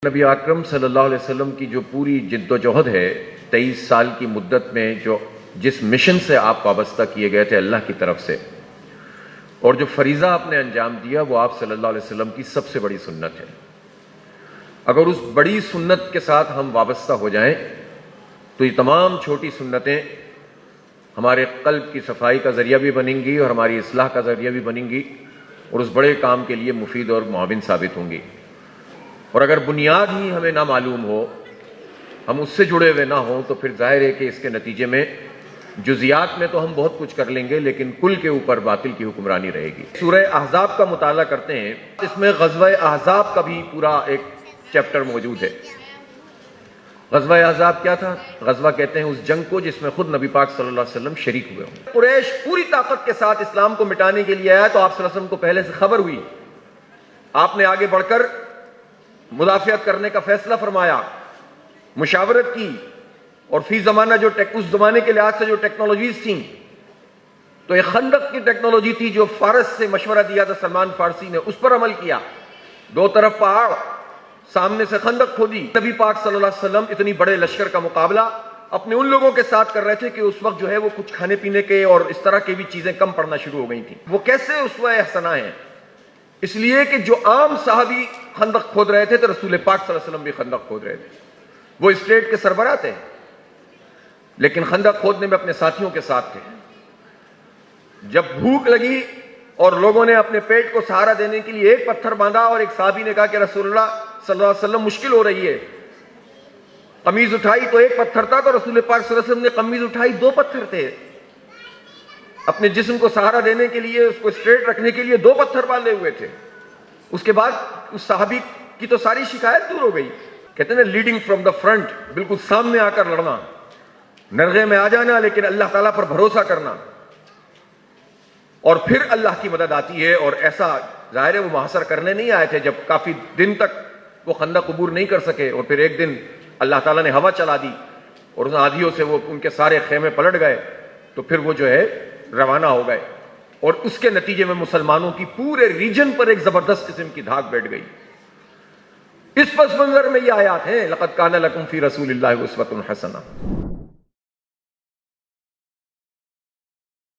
نبی اکرم صلی اللہ علیہ وسلم کی جو پوری جد و جہد ہے 23 سال کی مدت میں جس مشن سے آپ وابستہ کیے گئے تھے اللہ کی طرف سے، اور جو فریضہ آپ نے انجام دیا وہ آپ صلی اللہ علیہ وسلم کی سب سے بڑی سنت ہے۔ اگر اس بڑی سنت کے ساتھ ہم وابستہ ہو جائیں تو یہ تمام چھوٹی سنتیں ہمارے قلب کی صفائی کا ذریعہ بھی بنیں گی اور ہماری اصلاح کا ذریعہ بھی بنیں گی اور اس بڑے کام کے لیے مفید اور معاون ثابت ہوں گی۔ اور اگر بنیاد ہی ہمیں نہ معلوم ہو، ہم اس سے جڑے ہوئے نہ ہوں، تو پھر ظاہر ہے کہ اس کے نتیجے میں جزیات میں تو ہم بہت کچھ کر لیں گے لیکن کل کے اوپر باطل کی حکمرانی رہے گی۔ سورہ احزاب کا مطالعہ کرتے ہیں، اس میں غزوہ احزاب کا بھی پورا ایک چیپٹر موجود ہے۔ غزوہ احزاب کیا تھا؟ غزوہ کہتے ہیں اس جنگ کو جس میں خود نبی پاک صلی اللہ علیہ وسلم شریک ہوئے ہوں۔ قریش پوری طاقت کے ساتھ اسلام کو مٹانے کے لیے آیا تو آپ صلی اللہ علیہ وسلم کو پہلے سے خبر ہوئی، آپ نے آگے بڑھ کر مدافعت کرنے کا فیصلہ فرمایا، مشاورت کی، اور فی زمانہ اس زمانے کے لحاظ سے جو ٹیکنالوجیز تھیں، تو ایک خندق کی ٹیکنالوجی تھی جو فارس سے مشورہ دیا تھا سلمان فارسی نے، اس پر عمل کیا۔ دو طرف پہاڑ، سامنے سے خندق کھودی۔ نبی پاک صلی اللہ علیہ وسلم اتنی بڑے لشکر کا مقابلہ اپنے ان لوگوں کے ساتھ کر رہے تھے کہ اس وقت جو ہے وہ کچھ کھانے پینے کے اور اس طرح کی بھی چیزیں کم پڑنا شروع ہو گئی تھیں۔ وہ کیسے اسوہ حسنہ ہیں؟ اس لیے کہ جو عام صحابی خندق کھود رہے تھے تو رسول پاک صلی اللہ علیہ وسلم بھی خندق کھود رہے تھے۔ وہ اسٹیٹ کے سربراہ تھے لیکن خندق کھودنے میں اپنے ساتھیوں کے ساتھ تھے۔ جب بھوک لگی اور لوگوں نے اپنے پیٹ کو سہارا دینے کے لیے ایک پتھر باندھا اور ایک صحابی نے کہا کہ رسول اللہ صلی اللہ علیہ وسلم مشکل ہو رہی ہے، قمیض اٹھائی تو ایک پتھر تھا، تو رسول پاک صلی اللہ علیہ وسلم نے قمیض اٹھائی، 2 پتھر تھے۔ اپنے جسم کو سہارا دینے کے لیے، اس کو اسٹریٹ رکھنے کے لیے 2 پتھر باندھے ہوئے تھے۔ اس کے بعد اس صحابی کی تو ساری شکایت دور ہو گئی۔ کہتے ہیں نا لیڈنگ فرام دا فرنٹ، بالکل سامنے آ کر لڑنا، نرغے میں آ جانا لیکن اللہ تعالیٰ پر بھروسہ کرنا، اور پھر اللہ کی مدد آتی ہے۔ اور ایسا ظاہر ہے وہ محاصر کرنے نہیں آئے تھے، جب کافی دن تک وہ خندق عبور نہیں کر سکے اور پھر ایک دن اللہ تعالیٰ نے ہوا چلا دی اور ان آندھیوں سے وہ ان کے سارے خیمے پلٹ گئے، تو پھر وہ جو ہے روانہ ہو گئے، اور اس کے نتیجے میں مسلمانوں کی پورے ریجن پر ایک زبردست قسم کی دھاک بیٹھ گئی۔ اس پس منظر میں یہ آیات ہیں، لَقَدْ كَانَ لَكُمْ فِي رَسُولِ اللَّهِ أُسْوَةٌ حَسَنَةٌ۔